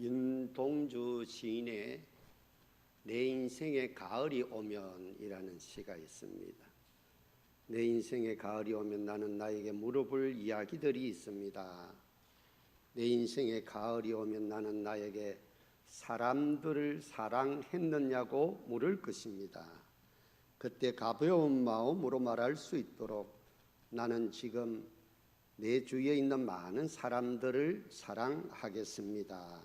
윤동주 시인의 내 인생의 가을이 오면이라는 시가 있습니다. 내 인생의 가을이 오면 나는 나에게 물어볼 이야기들이 있습니다. 내 인생의 가을이 오면 나는 나에게 사람들을 사랑했느냐고 물을 것입니다. 그때 가벼운 마음으로 말할 수 있도록 나는 지금 내 주위에 있는 많은 사람들을 사랑하겠습니다.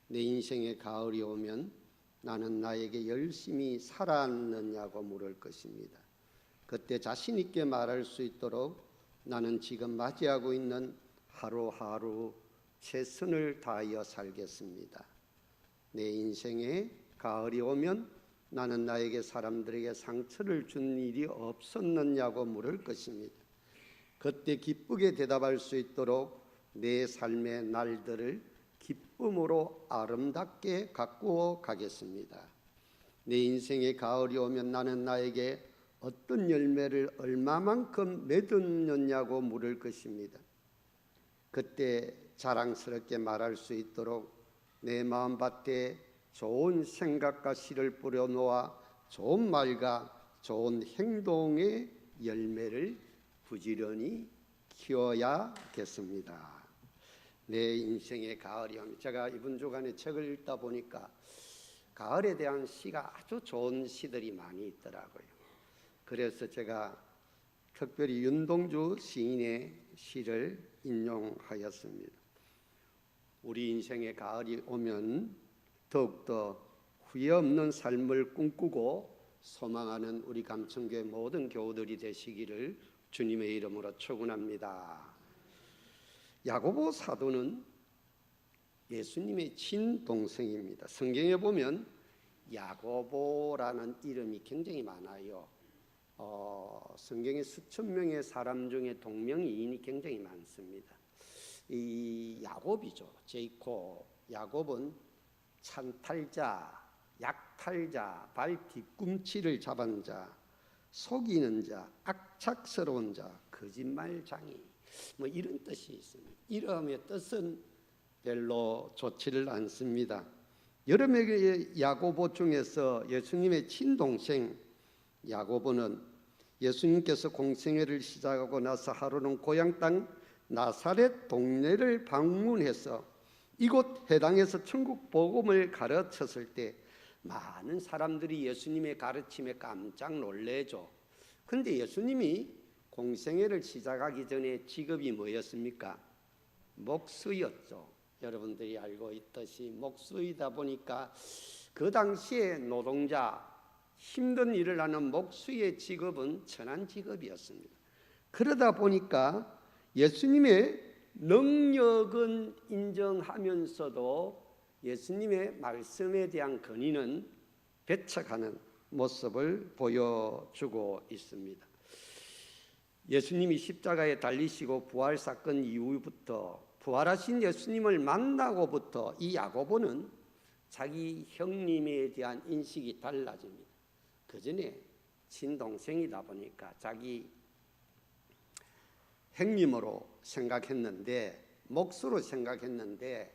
내 인생의 가을이 오면 나는 나에게 열심히 살았느냐고 물을 것입니다. 그때 자신 있게 말할 수 있도록 나는 지금 맞이하고 있는 하루하루 최선을 다하여 살겠습니다. 내 인생의 가을이 오면 나는 나에게 사람들에게 상처를 준 일이 없었느냐고 물을 것입니다. 그때 기쁘게 대답할 수 있도록 내 삶의 날들을 기쁨으로 아름답게 가꾸어 가겠습니다. 내 인생의 가을이 오면 나는 나에게 어떤 열매를 얼마만큼 맺었느냐고 물을 것입니다. 그때 자랑스럽게 말할 수 있도록 내 마음밭에 좋은 생각과 씨를 뿌려놓아 좋은 말과 좋은 행동의 열매를 부지런히 키워야겠습니다. 내 인생의 가을이 오면, 제가 이번 주간에 책을 읽다 보니까 가을에 대한 시가 아주 좋은 시들이 많이 있더라고요. 그래서 제가 특별히 윤동주 시인의 시를 인용하였습니다. 우리 인생의 가을이 오면 더욱더 후회 없는 삶을 꿈꾸고 소망하는 우리 감천교회 모든 교우들이 되시기를 주님의 이름으로 축원합니다. 야고보 사도는 예수님의 친동생입니다. 성경에 보면 야고보라는 이름이 굉장히 많아요. 성경에 수천 명의 사람 중에 동명이인이 굉장히 많습니다. 이 야곱이죠. 제이콥. 야곱은 찬탈자, 약탈자, 발 뒤꿈치를 잡은 자, 속이는 자, 악착스러운 자, 거짓말장이, 뭐 이런 뜻이 있습니다. 이름의 뜻은 별로 좋지를 않습니다. 여러 명의 야고보 중에서 예수님의 친동생 야고보는 예수님께서 공생애를 시작하고 나서 하루는 고향 땅 나사렛 동네를 방문해서 이곳 해당에서 천국 복음을 가르쳤을 때 많은 사람들이 예수님의 가르침에 깜짝 놀래죠. 그런데 예수님이 공생애를 시작하기 전에 직업이 뭐였습니까? 목수였죠. 여러분들이 알고 있듯이 목수이다 보니까 그 당시에 노동자, 힘든 일을 하는 목수의 직업은 천한 직업이었습니다. 그러다 보니까 예수님의 능력은 인정하면서도 예수님의 말씀에 대한 건의는 배척하는 모습을 보여주고 있습니다. 예수님이 십자가에 달리시고 부활 사건 이후부터 부활하신 예수님을 만나고부터 이 야고보는 자기 형님에 대한 인식이 달라집니다. 그 전에 친동생이다 보니까 자기 형님으로 생각했는데, 목수로 생각했는데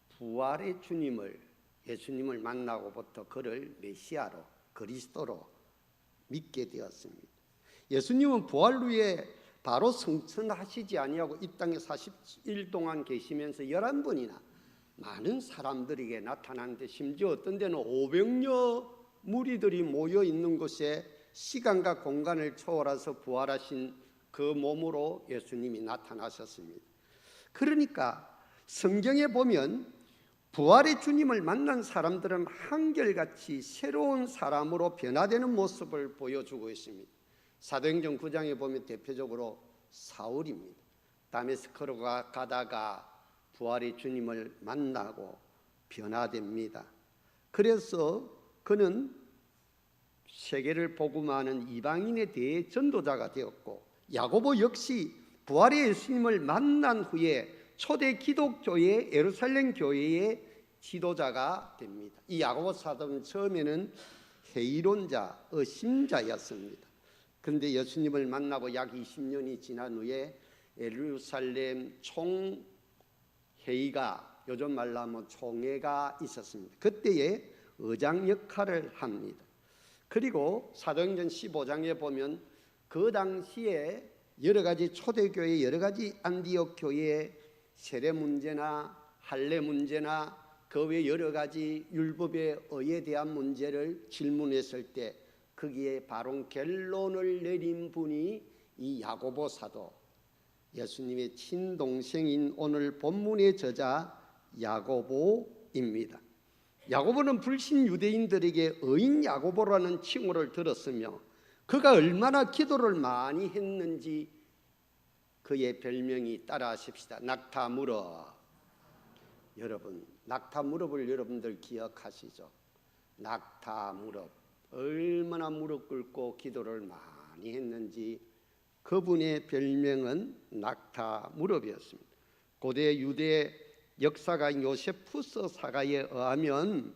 부활의 주님을, 예수님을 만나고부터 그를 메시아로, 그리스도로 믿게 되었습니다. 예수님은 부활 후에 바로 승천하시지 아니하고 이 땅에 40일 동안 계시면서 11번이나 많은 사람들에게 나타났는데, 심지어 어떤 데는 500여 무리들이 모여 있는 곳에 시간과 공간을 초월해서 부활하신 그 몸으로 예수님이 나타나셨습니다. 그러니까 성경에 보면 부활의 주님을 만난 사람들은 한결같이 새로운 사람으로 변화되는 모습을 보여주고 있습니다. 사도행전 9장에 보면 대표적으로 사울입니다. 다메스크로 가다가 부활의 주님을 만나고 변화됩니다. 그래서 그는 세계를 복음하는 이방인에 대해 전도자가 되었고, 야고보 역시 부활의 예수님을 만난 후에 초대 기독교의 예루살렘 교회의 지도자가 됩니다. 이 야고보 사도는 처음에는 회의론자, 의심자였습니다. 그런데 예수님을 만나고 약 20년이 지난 후에 예루살렘 총회의 회의가, 요즘 말로 하면 총회가 있었습니다. 그때에 의장 역할을 합니다. 그리고 사도행전 15장에 보면 그 당시에 여러 가지 초대교회, 여러 가지 안디옥 교회의 세례 문제나 할례 문제나 그 외 여러 가지 율법의 의에 대한 문제를 질문했을 때 거기에 바로 결론을 내린 분이 이 야고보 사도, 예수님의 친동생인 오늘 본문의 저자 야고보입니다. 야고보는 불신 유대인들에게 의인 야고보라는 칭호를 들었으며 그가 얼마나 기도를 많이 했는지 그의 별명이, 따라하십시다, 낙타무릎. 여러분, 낙타무릎을 여러분들 기억하시죠? 낙타무릎, 얼마나 무릎 꿇고 기도를 많이 했는지 그분의 별명은 낙타무릎이었습니다. 고대 유대 역사가인 요세푸스 사가에 의하면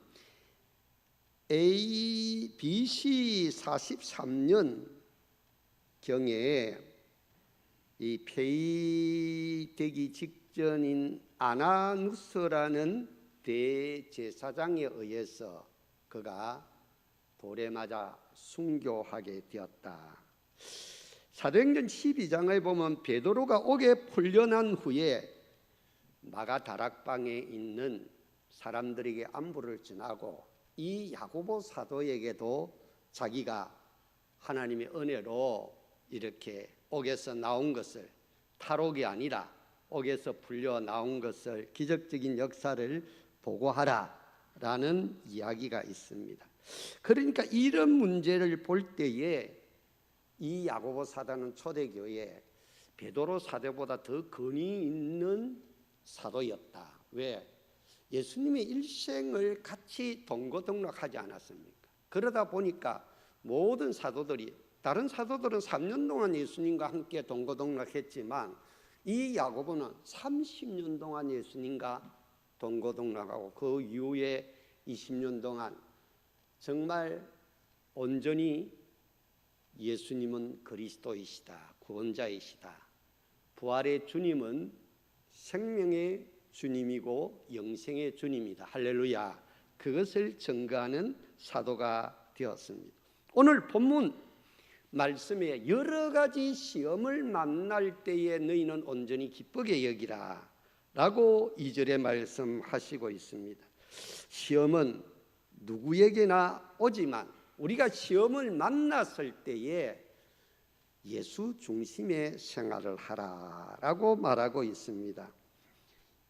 BC 43년 경에 이 폐위되기 직전인 아나누스라는 대제사장에 의해서 그가 돌에 맞아 순교하게 되었다. 사도행전 12장에 보면 베드로가 옥에 풀려난 후에 마가 다락방에 있는 사람들에게 안부를 전하고 이 야고보 사도에게도 자기가 하나님의 은혜로 이렇게 옥에서 나온 것을, 탈옥이 아니라 옥에서 풀려 나온 것을, 기적적인 역사를 보고하라라는 이야기가 있습니다. 그러니까 이런 문제를 볼 때에 이 야고보 사도는 초대교회에 베드로 사도보다 더 근위 있는 사도였다. 왜? 예수님의 일생을 같이 동거동락하지 않았습니까? 그러다 보니까 모든 사도들이, 다른 사도들은 3년 동안 예수님과 함께 동거동락했지만 이 야고보는 30년 동안 예수님과 동거동락하고 그 이후에 20년 동안 정말 온전히 예수님은 그리스도이시다, 구원자이시다, 부활의 주님은 생명의 주님이고 영생의 주님이다, 할렐루야, 그것을 증거하는 사도가 되었습니다. 오늘 본문 말씀에 여러 가지 시험을 만날 때에 너희는 온전히 기쁘게 여기라 라고 2절에 말씀하시고 있습니다. 시험은 누구에게나 오지만 우리가 시험을 만났을 때에 예수 중심의 생활을 하라라고 말하고 있습니다.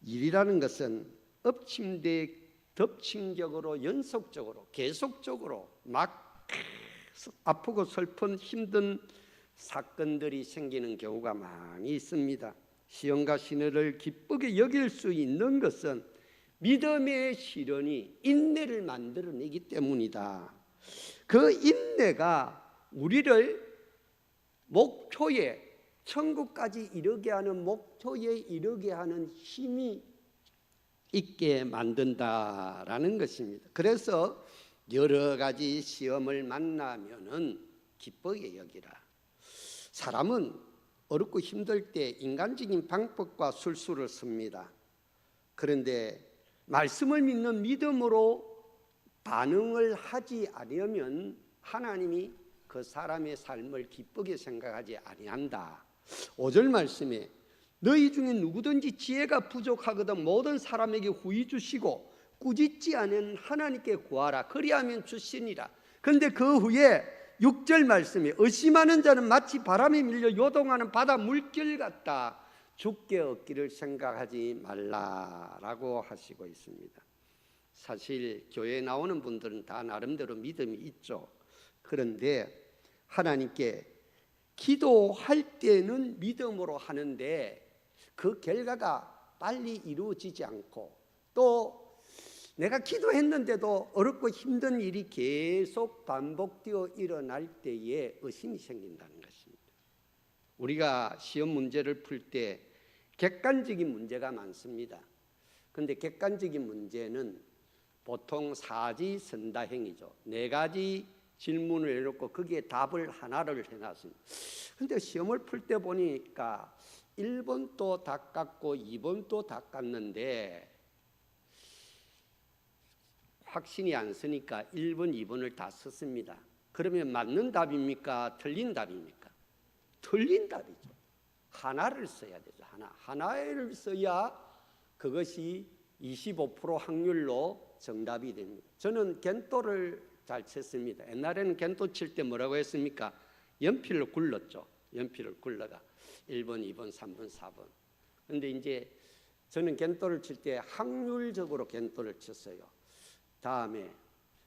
일이라는 것은 엎침대 덮친격으로 연속적으로 계속적으로 막 아프고 슬픈 힘든 사건들이 생기는 경우가 많이 있습니다. 시험과 시련을 기쁘게 여길 수 있는 것은 믿음의 시련이 인내를 만들어내기 때문이다. 그 인내가 우리를 목표에, 천국까지 이르게 하는 목표에 이르게 하는 힘이 있게 만든다라는 것입니다. 그래서 여러 가지 시험을 만나면은 기쁘게 여기라. 사람은 어렵고 힘들 때 인간적인 방법과 술수를 씁니다. 그런데 말씀을 믿는 믿음으로 반응을 하지 않으면 하나님이 그 사람의 삶을 기쁘게 생각하지 아니한다. 5절 말씀에 너희 중에 누구든지 지혜가 부족하거든 모든 사람에게 후히 주시고 꾸짖지 않은 하나님께 구하라 그리하면 주시니라. 그런데 그 후에 6절 말씀에 의심하는 자는 마치 바람에 밀려 요동하는 바다 물결 같다. 죽게 얻기를 생각하지 말라라고 하시고 있습니다. 사실 교회에 나오는 분들은 다 나름대로 믿음이 있죠. 그런데 하나님께 기도할 때는 믿음으로 하는데 그 결과가 빨리 이루어지지 않고 또 내가 기도했는데도 어렵고 힘든 일이 계속 반복되어 일어날 때에 의심이 생긴다는 것입니다. 우리가 시험 문제를 풀 때 객관적인 문제가 많습니다. 그런데 객관적인 문제는 보통 사지선다형이죠. 4가지 질문을 해놓고 거기에 답을 하나를 해놨습니다. 그런데 시험을 풀 때 보니까 1번도 다 깎고 2번도 다 깎는데 확신이 안 서니까 1번, 2번을 다 썼습니다. 그러면 맞는 답입니까? 틀린 답입니까? 틀린 답이죠. 하나를 써야 되죠. 하나를 써야 그것이 25% 확률로 정답이 됩니다. 저는 겐토를 잘 쳤습니다. 옛날에는 겐토 칠 때 뭐라고 했습니까? 연필로 굴렀죠. 연필을 굴러가 1번, 2번, 3번, 4번. 그런데 이제 저는 겐토를 칠 때 확률적으로 겐토를 쳤어요. 다음에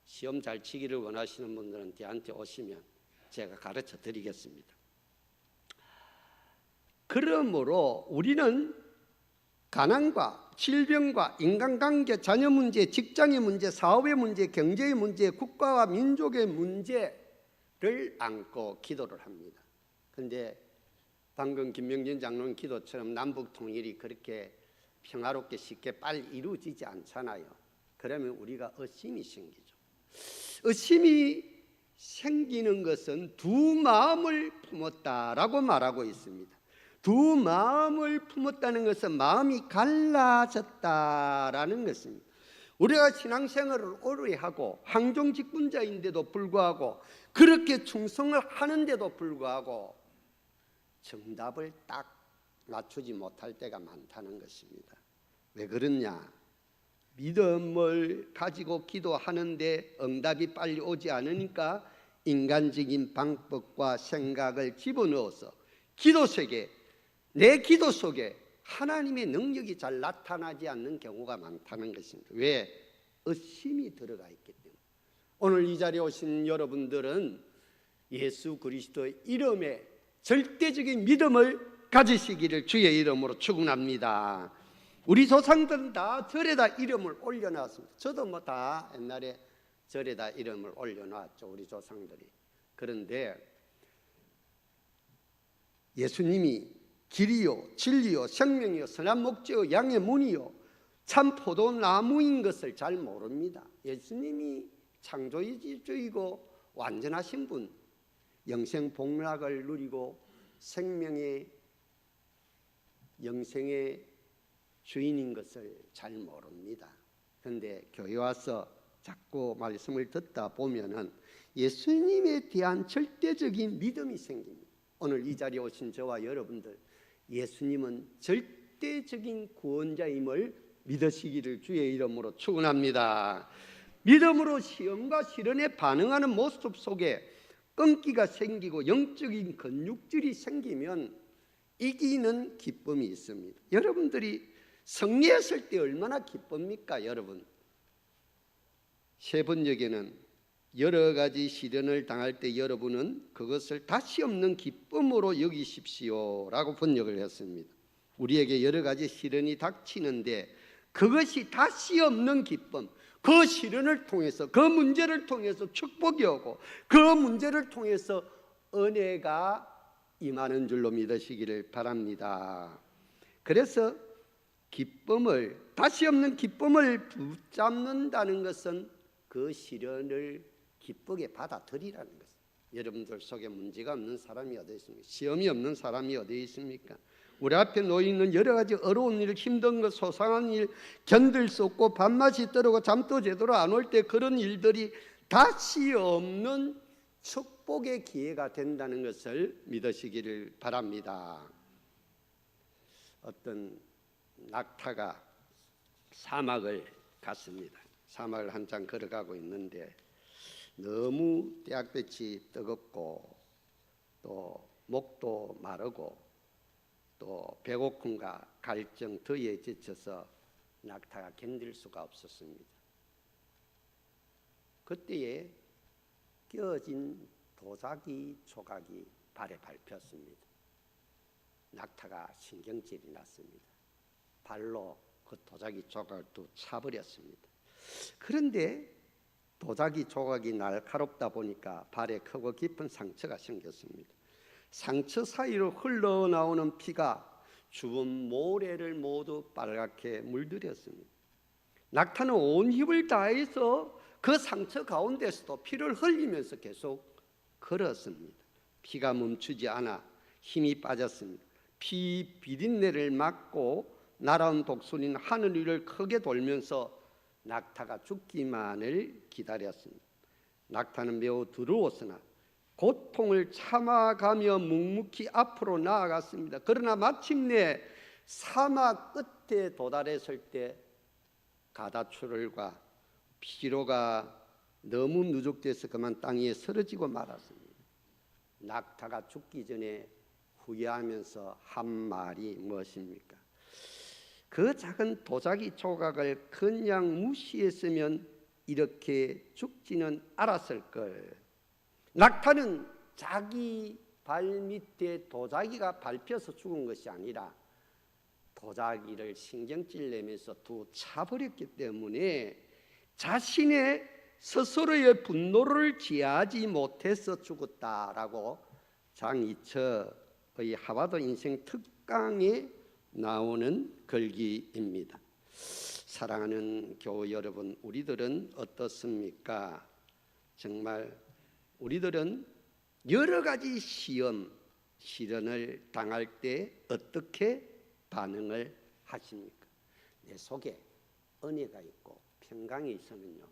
시험 잘 치기를 원하시는 분들은 저한테 오시면 제가 가르쳐 드리겠습니다. 그러므로 우리는 가난과 질병과 인간관계, 자녀 문제, 직장의 문제, 사업의 문제, 경제의 문제, 국가와 민족의 문제를 안고 기도를 합니다. 그런데 방금 김명진 장로님 기도처럼 남북 통일이 그렇게 평화롭게 쉽게 빨리 이루어지지 않잖아요. 그러면 우리가 의심이 생기죠. 의심이 생기는 것은 두 마음을 품었다라고 말하고 있습니다. 두 마음을 품었다는 것은 마음이 갈라졌다라는 것입니다. 우리가 신앙생활을 오래 하고 황종직분자인데도 불구하고 그렇게 충성을 하는데도 불구하고 정답을 딱 맞추지 못할 때가 많다는 것입니다. 왜 그러냐? 믿음을 가지고 기도하는데 응답이 빨리 오지 않으니까 인간적인 방법과 생각을 집어넣어서 기도 속에, 내 기도 속에 하나님의 능력이 잘 나타나지 않는 경우가 많다는 것입니다. 왜? 의심이 들어가 있기 때문에. 오늘 이 자리에 오신 여러분들은 예수 그리스도의 이름에 절대적인 믿음을 가지시기를 주의 이름으로 축원합니다. 우리 조상들은 다 절에다 이름을 올려놨습니다. 저도 뭐 다 옛날에 절에다 이름을 올려놨죠, 우리 조상들이. 그런데 예수님이 길이요 진리요 생명이요 선한 목재요 양의 문이요 참 포도나무인 것을 잘 모릅니다. 예수님이 창조주이고 완전하신 분, 영생 복락을 누리고 생명의 영생의 주인인 것을 잘 모릅니다. 그런데 교회 와서 자꾸 말씀을 듣다 보면은 예수님에 대한 절대적인 믿음이 생깁니다. 오늘 이 자리에 오신 저와 여러분들, 예수님은 절대적인 구원자임을 믿으시기를 주의 이름으로 축원합니다. 믿음으로 시험과 시련에 반응하는 모습 속에 끈기가 생기고 영적인 근육질이 생기면 이기는 기쁨이 있습니다. 여러분들이 승리했을 때 얼마나 기쁩니까, 여러분? 세 번역에는 여러 가지 시련을 당할 때 여러분은 그것을 다시 없는 기쁨으로 여기십시오라고 번역을 했습니다. 우리에게 여러 가지 시련이 닥치는데 그것이 다시 없는 기쁨, 그 시련을 통해서, 그 문제를 통해서 축복이 오고 그 문제를 통해서 은혜가 임하는 줄로 믿으시기를 바랍니다. 그래서 기쁨을, 다시 없는 기쁨을 붙잡는다는 것은 그 시련을 기쁘게 받아들이라는 것입니다. 여러분들 속에 문제가 없는 사람이 어디 있습니까? 시험이 없는 사람이 어디 있습니까? 우리 앞에 놓여있는 여러 가지 어려운 일, 힘든 것, 소상한 일, 견딜 수 없고 밥맛이 떨어지고 잠도 제대로 안 올 때 그런 일들이 다시 없는 축복의 기회가 된다는 것을 믿으시기를 바랍니다. 어떤 낙타가 사막을 갔습니다. 사막을 한참 걸어가고 있는데 너무 떼약볕이 뜨겁고 또 목도 마르고 또 배고픔과 갈증, 더위에 지쳐서 낙타가 견딜 수가 없었습니다. 그때에 끼어진 도자기 조각이 발에 밟혔습니다. 낙타가 신경질이 났습니다. 발로 그 도자기 조각을 또 차버렸습니다. 그런데 도자기 조각이 날카롭다 보니까 발에 크고 깊은 상처가 생겼습니다. 상처 사이로 흘러나오는 피가 주변 모래를 모두 빨갛게 물들였습니다. 낙타는 온 힘을 다해서 그 상처 가운데서도 피를 흘리면서 계속 걸었습니다. 피가 멈추지 않아 힘이 빠졌습니다. 피 비린내를 맡고 날아온 독수리는 하늘 위를 크게 돌면서 낙타가 죽기만을 기다렸습니다. 낙타는 매우 두려웠으나 고통을 참아가며 묵묵히 앞으로 나아갔습니다. 그러나 마침내 사막 끝에 도달했을 때 가다출혈과 피로가 너무 누적돼서 그만 땅 위에 쓰러지고 말았습니다. 낙타가 죽기 전에 후회하면서 한 말이 무엇입니까? 그 작은 도자기 조각을 그냥 무시했으면 이렇게 죽지는 않았을 걸. 낙타는 자기 발 밑에 도자기가 밟혀서 죽은 것이 아니라 도자기를 신경질 내면서 두 차버렸기 때문에 자신의 스스로의 분노를 지하지 못해서 죽었다라고 장이처의 하버드 인생 특강에 나오는 글귀입니다. 사랑하는 교우 여러분, 우리들은 어떻습니까? 정말 우리들은 여러 가지 시련을 당할 때 어떻게 반응을 하십니까? 내 속에 은혜가 있고 평강이 있으면요,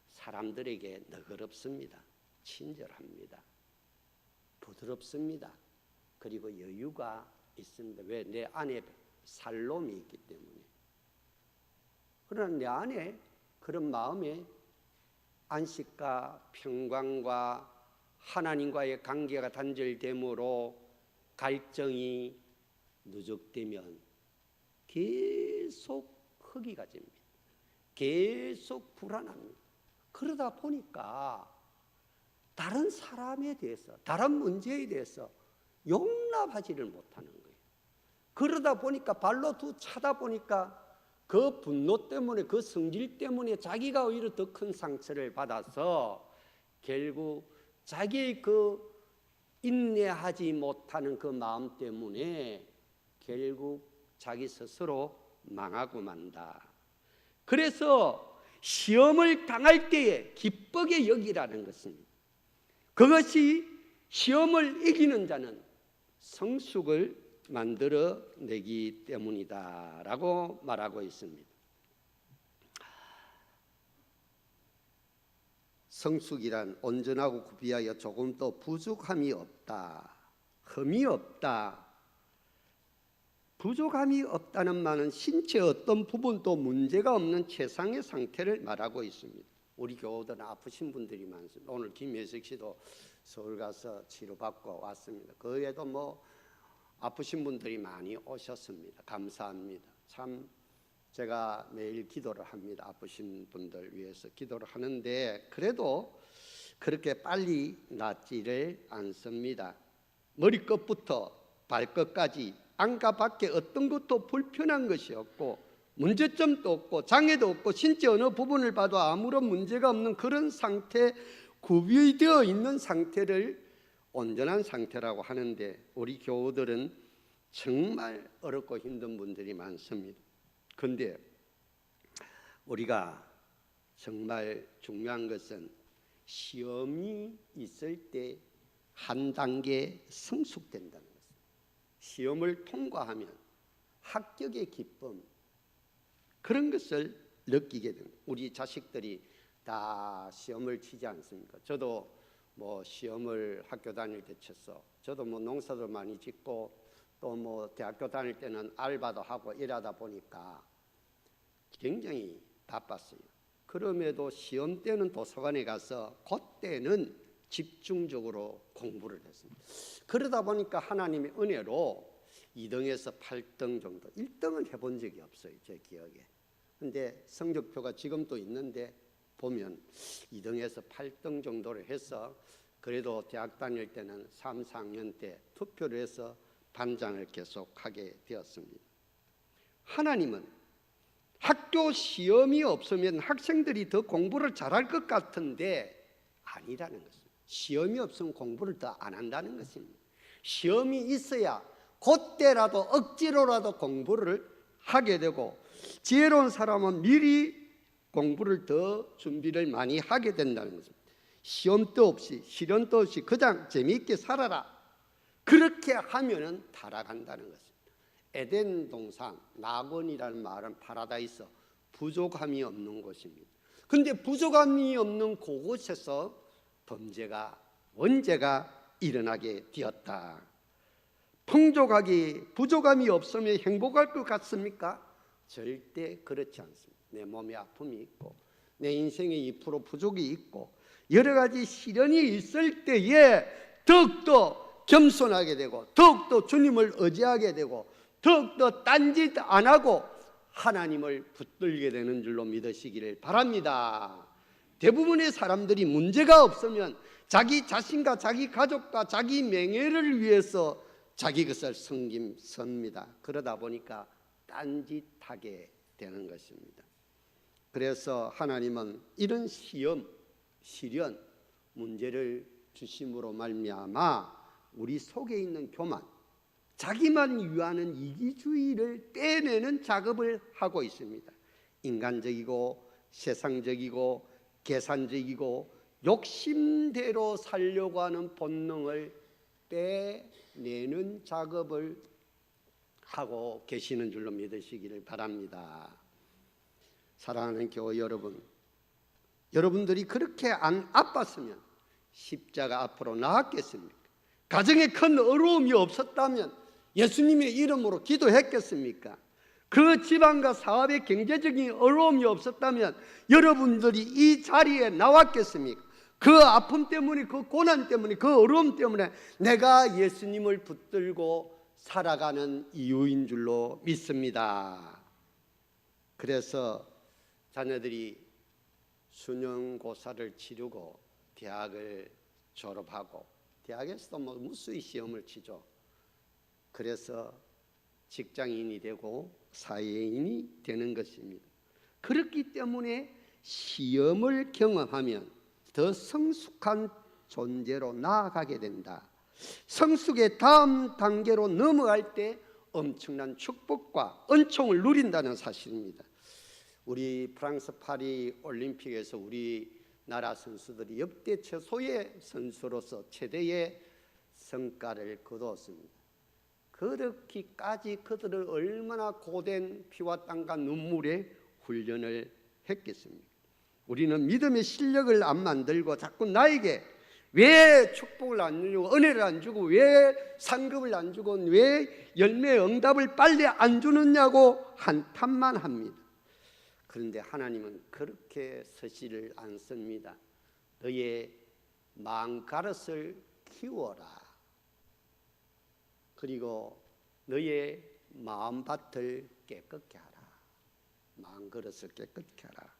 사람들에게 너그럽습니다. 친절합니다. 부드럽습니다. 그리고 여유가 있습니다. 왜? 내 안에 살롬이 있기 때문에. 그러나 내 안에 그런 마음에 안식과 평강과 하나님과의 관계가 단절됨으로 갈증이 누적되면 계속 허기가 집니다. 계속 불안합니다. 그러다 보니까 다른 사람에 대해서, 다른 문제에 대해서 용납하지를 못하는 거예요. 그러다 보니까 발로 두 차다 보니까 그 분노 때문에, 그 성질 때문에 자기가 오히려 더 큰 상처를 받아서 결국 자기의 그 인내하지 못하는 그 마음 때문에 결국 자기 스스로 망하고 만다. 그래서 시험을 당할 때에 기쁘게 여기라는 것입니다. 그것이 시험을 이기는 자는 성숙을 만들어내기 때문이다라고 말하고 있습니다. 성숙이란 온전하고 구비하여 조금도 부족함이 없다, 흠이 없다. 부족함이 없다는 말은 신체 어떤 부분도 문제가 없는 최상의 상태를 말하고 있습니다. 우리 교우들은 아프신 분들이 많습니다. 오늘 김혜석 씨도 서울 가서 치료받고 왔습니다. 그 외에도 뭐 아프신 분들이 많이 오셨습니다. 감사합니다. 참 제가 매일 기도를 합니다. 아프신 분들 위해서 기도를 하는데 그래도 그렇게 빨리 낫지를 않습니다. 머리끝부터 발끝까지 안과 밖에 어떤 것도 불편한 것이 없고 문제점도 없고 장애도 없고 신체 어느 부분을 봐도 아무런 문제가 없는 그런 상태, 구비되어 있는 상태를 온전한 상태라고 하는데 우리 교우들은 정말 어렵고 힘든 분들이 많습니다. 그런데 우리가 정말 중요한 것은 시험이 있을 때 한 단계 성숙된다는 것입니다. 시험을 통과하면 합격의 기쁨, 그런 것을 느끼게 됩니다. 우리 자식들이 다 시험을 치지 않습니까? 저도 뭐 시험을 학교 다닐 때 쳤어. 저도 뭐 농사도 많이 짓고 또 뭐 대학교 다닐 때는 알바도 하고 일하다 보니까 굉장히 바빴어요. 그럼에도 시험 때는 도서관에 가서 그때는 집중적으로 공부를 했습니다. 그러다 보니까 하나님의 은혜로 2등에서 8등 정도, 1등은 해본 적이 없어요, 제 기억에. 근데 성적표가 지금도 있는데 보면 2등에서 8등 정도를 해서 그래도 대학 다닐 때는 3, 4학년 때 투표를 해서 반장을 계속하게 되었습니다. 하나님은 학교 시험이 없으면 학생들이 더 공부를 잘할 것 같은데 아니라는 것입니다. 시험이 없으면 공부를 더 안 한다는 것입니다. 시험이 있어야 그때라도 억지로라도 공부를 하게 되고 지혜로운 사람은 미리 공부를 더 준비를 많이 하게 된다는 것입니다. 시험도 없이 시련도 없이 그냥 재미있게 살아라. 그렇게 하면은 타락한다는 것입니다. 에덴 동산, 낙원이라는 말은 파라다이스, 부족함이 없는 곳입니다. 그런데 부족함이 없는 그곳에서 범죄가, 원죄가 일어나게 되었다. 풍족하게 부족함이 없으면 행복할 것 같습니까? 절대 그렇지 않습니다. 내 몸에 아픔이 있고 내 인생에 2% 부족이 있고 여러 가지 시련이 있을 때에 더욱더 겸손하게 되고 더욱더 주님을 의지하게 되고 더욱더 딴짓 안 하고 하나님을 붙들게 되는 줄로 믿으시기를 바랍니다. 대부분의 사람들이 문제가 없으면 자기 자신과 자기 가족과 자기 명예를 위해서 자기 것을 섬깁니다. 그러다 보니까 딴짓하게 되는 것입니다. 그래서 하나님은 이런 시험, 시련, 문제를 주심으로 말미암아 우리 속에 있는 교만, 자기만 위하는 이기주의를 떼내는 작업을 하고 있습니다. 인간적이고 세상적이고 계산적이고 욕심대로 살려고 하는 본능을 빼내는 작업을 하고 계시는 줄로 믿으시기를 바랍니다. 사랑하는 교회 여러분, 여러분들이 그렇게 안 아팠으면 십자가 앞으로 나왔겠습니까? 가정에 큰 어려움이 없었다면 예수님의 이름으로 기도했겠습니까? 그 집안과 사업에 경제적인 어려움이 없었다면 여러분들이 이 자리에 나왔겠습니까? 그 아픔 때문에, 그 고난 때문에, 그 어려움 때문에 내가 예수님을 붙들고 살아가는 이유인 줄로 믿습니다. 그래서 자녀들이 수능고사를 치르고 대학을 졸업하고 대학에서도 무수히 시험을 치죠. 그래서 직장인이 되고 사회인이 되는 것입니다. 그렇기 때문에 시험을 경험하면 더 성숙한 존재로 나아가게 된다. 성숙의 다음 단계로 넘어갈 때 엄청난 축복과 은총을 누린다는 사실입니다. 우리 프랑스 파리 올림픽에서 우리나라 선수들이 역대 최소의 선수로서 최대의 성과를 거두었습니다. 그렇게까지 그들을 얼마나 고된 피와 땀과 눈물의 훈련을 했겠습니까? 우리는 믿음의 실력을 안 만들고 자꾸 나에게 왜 축복을 안 주고 은혜를 안 주고 왜 상급을 안 주고 왜 열매 응답을 빨리 안 주느냐고 한탄만 합니다. 그런데 하나님은 그렇게 서시를 않습니다. 너의 마음가릇을 키워라. 그리고 너의 마음밭을 깨끗게 하라. 마음그릇을 깨끗게 하라.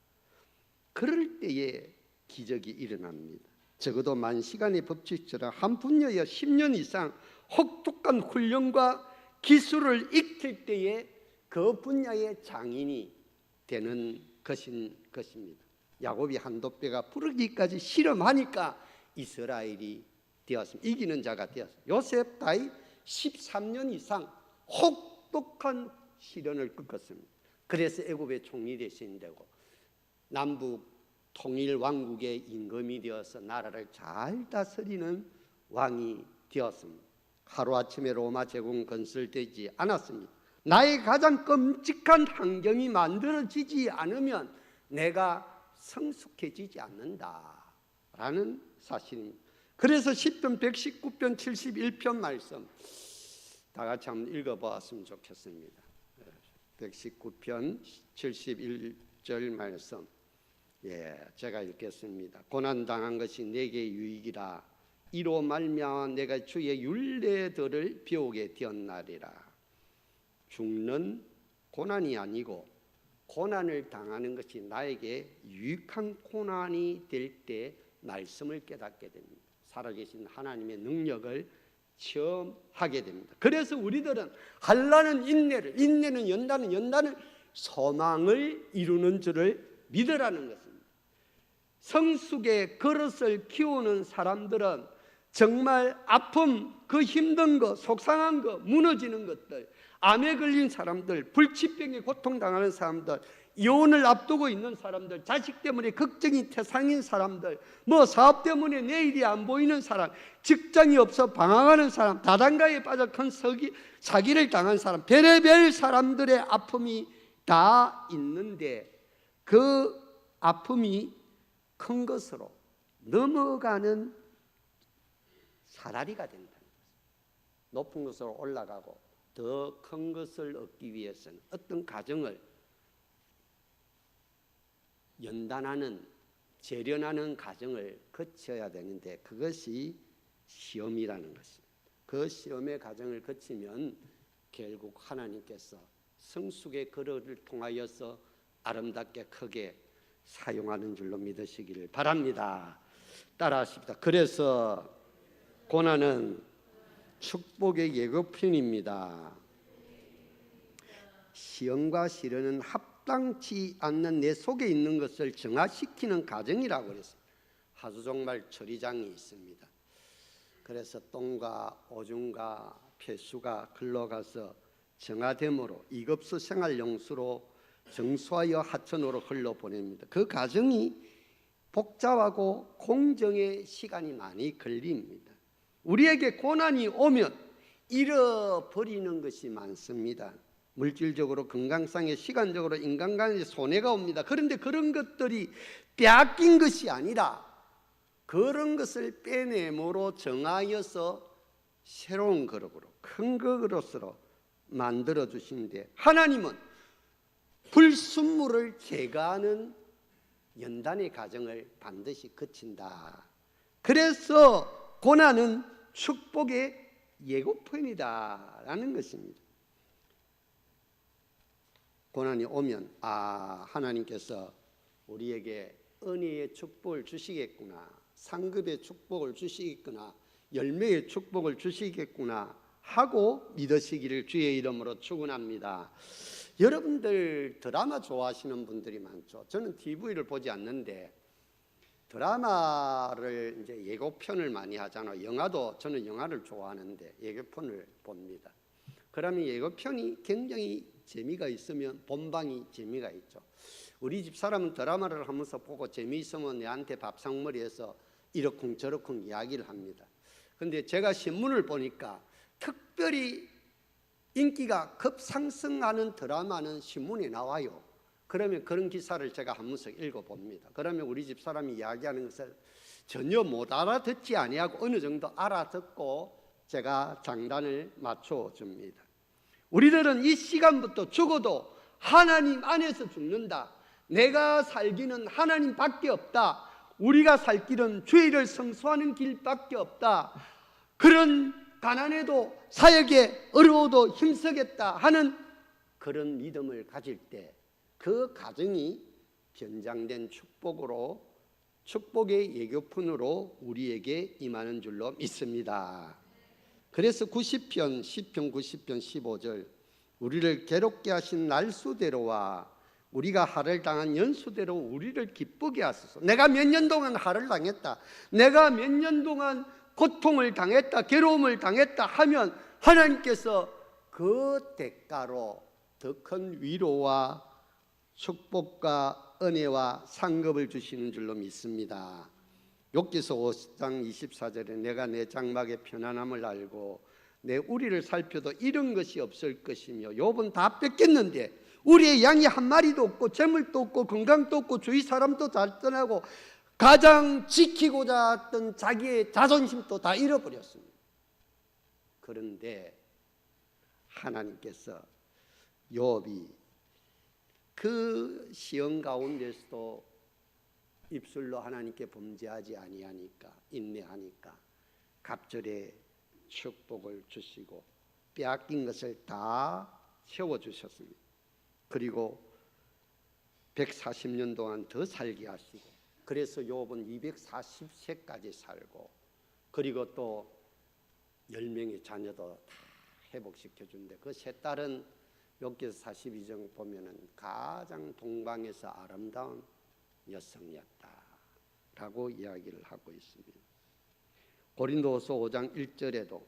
그럴 때에 기적이 일어납니다. 적어도 만시간의 법칙처럼 한 분야에 10년 이상 혹독한 훈련과 기술을 익힐 때에 그 분야의 장인이 되는 것입니다. 야곱이 한돗배가 부르기까지 실험하니까 이스라엘이 되었습니다. 이기는 자가 되었습니다. 요셉 다윗 13년 이상 혹독한 시련을 겪었습니다. 그래서 애굽의 총리 대신이 되고 남북 통일 왕국의 임금이 되어서 나라를 잘 다스리는 왕이 되었습니다. 하루아침에 로마 제국 건설되지 않았습니다. 나의 가장 끔찍한 환경이 만들어지지 않으면 내가 성숙해지지 않는다라는 사실입니다. 그래서 10편 119편 71편 말씀 다 같이 한번 읽어보았으면 좋겠습니다. 119편 71절 말씀, 제가 읽겠습니다. 고난당한 것이 내게 유익이라. 이로 말미암아 내가 주의 율례들을 배우게 되었나리라. 죽는 고난이 아니고 고난을 당하는 것이 나에게 유익한 고난이 될 때 말씀을 깨닫게 됩니다. 살아계신 하나님의 능력을 체험하게 됩니다. 그래서 우리들은 한란은 인내를, 인내는 연단은, 연단은 소망을 이루는 줄을 믿으라는 것입니다. 성숙의 그릇을 키우는 사람들은 정말 아픔, 그 힘든 거, 속상한 거, 무너지는 것들, 암에 걸린 사람들, 불치병에 고통당하는 사람들, 이혼을 앞두고 있는 사람들, 자식 때문에 걱정이 태산인 사람들, 뭐 사업 때문에 내일이 안 보이는 사람, 직장이 없어 방황하는 사람, 다단가에 빠져 큰 사기를 당한 사람, 별의별 사람들의 아픔이 다 있는데 그 아픔이 큰 것으로 넘어가는 사다리가 된다는 것입니다. 높은 곳으로 올라가고 더 큰 것을 얻기 위해서는 어떤 과정을 연단하는, 재련하는 과정을 거쳐야 되는데 그것이 시험이라는 것입니다. 그 시험의 과정을 거치면 결국 하나님께서 성숙의 그릇을 통하여서 아름답게 크게 사용하는 줄로 믿으시기를 바랍니다. 따라하십시다. 그래서 고난은 축복의 예고편입니다. 시험과 시련은 합당치 않는 내 속에 있는 것을 정화시키는 과정이라고 그랬습니다. 하수종말 처리장이 있습니다. 그래서 똥과 오줌과 폐수가 흘러가서 정화됨으로 이급수 생활용수로 정수하여 하천으로 흘러보냅니다. 그 과정이 복잡하고 공정의 시간이 많이 걸립니다. 우리에게 고난이 오면 잃어버리는 것이 많습니다. 물질적으로, 건강상에, 시간적으로, 인간관계에 손해가 옵니다. 그런데 그런 것들이 빼앗긴 것이 아니라 그런 것을 빼내므로 정하여서 새로운 그릇으로, 큰 그릇으로 만들어 주시는데 하나님은 불순물을 제거하는 연단의 과정을 반드시 거친다. 그래서 고난은 축복의 예고편이다라는 것입니다. 고난이 오면 하나님께서 우리에게 은혜의 축복을 주시겠구나, 상급의 축복을 주시겠구나, 열매의 축복을 주시겠구나 하고 믿으시기를 주의 이름으로 축원합니다. 여러분들 드라마 좋아하시는 분들이 많죠. 저는 TV를 보지 않는데 드라마를 이제 예고편을 많이 하잖아요. 영화도 저는 영화를 좋아하는데 예고편을 봅니다. 그러면 예고편이 굉장히 재미가 있으면 본방이 재미가 있죠. 우리 집 사람은 드라마를 하면서 보고 재미있으면 내한테 밥상머리에서 이러쿵 저러쿵 이야기를 합니다. 그런데 제가 신문을 보니까 특별히 인기가 급상승하는 드라마는 신문에 나와요. 그러면 그런 기사를 제가 한 번씩 읽어봅니다. 그러면 우리 집 사람이 이야기하는 것을 전혀 못 알아듣지 아니하고 어느 정도 알아듣고 제가 장단을 맞춰줍니다. 우리들은 이 시간부터 죽어도 하나님 안에서 죽는다. 내가 살기는 하나님 밖에 없다. 우리가 살 길은 죄를 성소하는 길밖에 없다. 그런 가난해도 사역에 어려워도 힘쓰겠다 하는 그런 믿음을 가질 때 그 가정이 변장된 축복으로, 축복의 예고편으로 우리에게 임하는 줄로 믿습니다. 그래서 90편, 10편 90편 15절 우리를 괴롭게 하신 날수대로와 우리가 하를 당한 연수대로 우리를 기쁘게 하소서. 내가 몇 년 동안 하를 당했다, 내가 몇 년 동안 고통을 당했다, 괴로움을 당했다 하면 하나님께서 그 대가로 더 큰 위로와 축복과 은혜와 상급을 주시는 줄로 믿습니다. 욥기서 5장 24절에 내가 내 장막의 편안함을 알고 내 우리를 살펴도 이런 것이 없을 것이며, 욥은 다 뺏겼는데 우리의 양이 한 마리도 없고 재물도 없고 건강도 없고 주위 사람도 잘 떠나고 가장 지키고자 했던 자기의 자존심도 다 잃어버렸습니다. 그런데 하나님께서 욥이 그 시험 가운데서도 입술로 하나님께 범죄하지 아니하니까, 인내하니까 갑절에 축복을 주시고 빼앗긴 것을 다 채워주셨습니다. 그리고 140년 동안 더 살게 하시고, 그래서 욥은 240세까지 살고, 그리고 또 10명의 자녀도 다 회복시켜 준대. 그 세 딸은 욥기서 42장 보면은 가장 동방에서 아름다운 여성이었다라고 이야기를 하고 있습니다. 고린도후서 5장 1절에도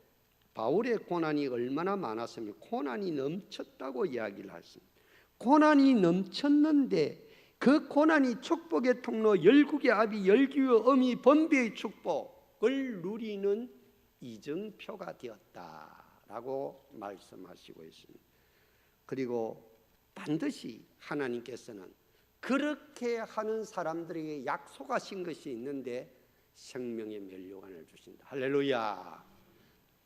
바울의 고난이 얼마나 많았으면 고난이 넘쳤다고 이야기를 하십니다. 고난이 넘쳤는데 그 고난이 축복의 통로, 열국의 아비, 열기의 어미, 번비의 축복을 누리는 이정표가 되었다라고 말씀하시고 있습니다. 그리고 반드시 하나님께서는 그렇게 하는 사람들에게 약속하신 것이 있는데 생명의 면류관을 주신다. 할렐루야.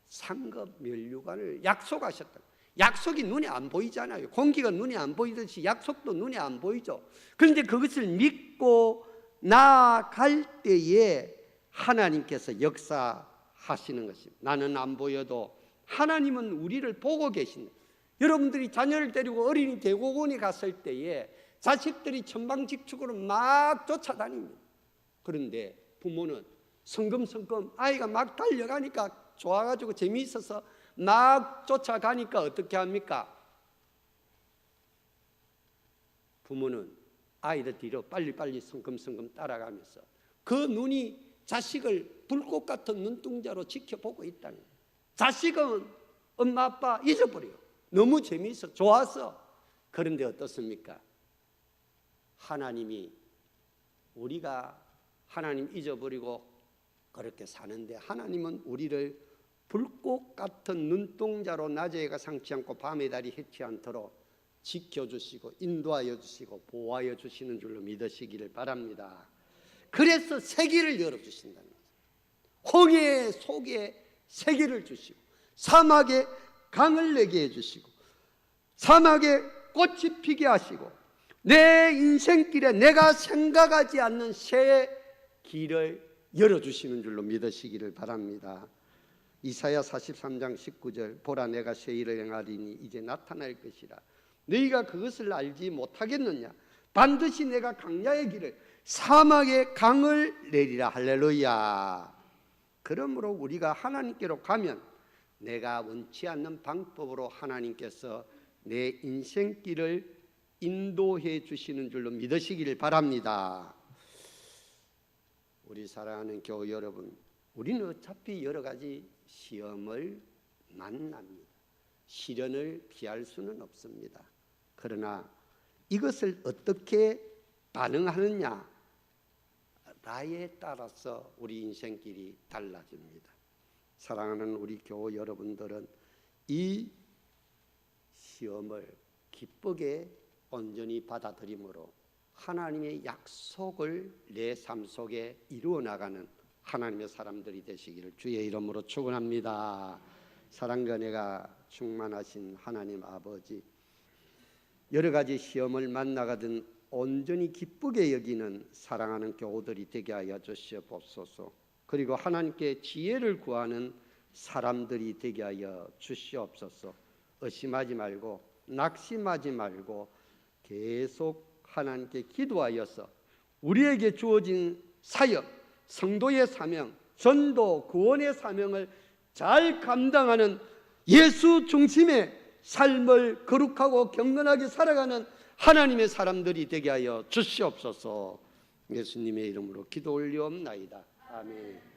상급 면류관을 약속하셨다. 약속이 눈에 안 보이잖아요. 공기가 눈에 안 보이듯이 약속도 눈에 안 보이죠. 그런데 그것을 믿고 나아갈 때에 하나님께서 역사하시는 것입니다. 나는 안 보여도 하나님은 우리를 보고 계신다. 여러분들이 자녀를 데리고 어린이 대공원에 갔을 때에 자식들이 천방지축으로 막 쫓아다닙니다. 그런데 부모는 성금성금 아이가 막 달려가니까 좋아가지고 재미있어서 막 쫓아가니까 어떻게 합니까? 부모는 아이들 뒤로 빨리빨리 성금성금 따라가면서 그 눈이 자식을 불꽃 같은 눈동자로 지켜보고 있다는 거예요. 자식은 엄마 아빠 잊어버려요. 너무 재미있어, 좋아서. 그런데 어떻습니까? 하나님이 우리가 하나님 잊어버리고 그렇게 사는데 하나님은 우리를 불꽃 같은 눈동자로 낮에가 상치 않고 밤의 달이 해치 않도록 지켜주시고 인도하여 주시고 보호하여 주시는 줄로 믿으시기를 바랍니다. 그래서 세계를 열어주신다는 거죠. 홍해 속에 세계를 주시고 사막에 강을 내게 해주시고 사막에 꽃이 피게 하시고 내 인생길에 내가 생각하지 않는 새 길을 열어주시는 줄로 믿으시기를 바랍니다. 이사야 43장 19절 보라 내가 새 일을 행하리니 이제 나타날 것이라 너희가 그것을 알지 못하겠느냐 반드시 내가 강야의 길을 사막에 강을 내리라. 할렐루야. 그러므로 우리가 하나님께로 가면 내가 원치 않는 방법으로 하나님께서 내 인생길을 인도해 주시는 줄로 믿으시기를 바랍니다. 우리 사랑하는 교우 여러분, 우리는 어차피 여러 가지 시험을 만납니다. 시련을 피할 수는 없습니다. 그러나 이것을 어떻게 반응하느냐에 따라서 우리 인생길이 달라집니다. 사랑하는 우리 교우 여러분들은 이 시험을 기쁘게 온전히 받아들임으로 하나님의 약속을 내 삶 속에 이루어 나가는 하나님의 사람들이 되시기를 주의 이름으로 축원합니다. 사랑과 은혜가 충만하신 하나님 아버지, 여러 가지 시험을 만나가든 온전히 기쁘게 여기는 사랑하는 교우들이 되게 하여 주시옵소서. 그리고 하나님께 지혜를 구하는 사람들이 되게 하여 주시옵소서. 의심하지 말고 낙심하지 말고 계속 하나님께 기도하여서 우리에게 주어진 사역, 성도의 사명, 전도, 구원의 사명을 잘 감당하는 예수 중심의 삶을 거룩하고 경건하게 살아가는 하나님의 사람들이 되게 하여 주시옵소서. 예수님의 이름으로 기도 올리옵나이다. 아멘.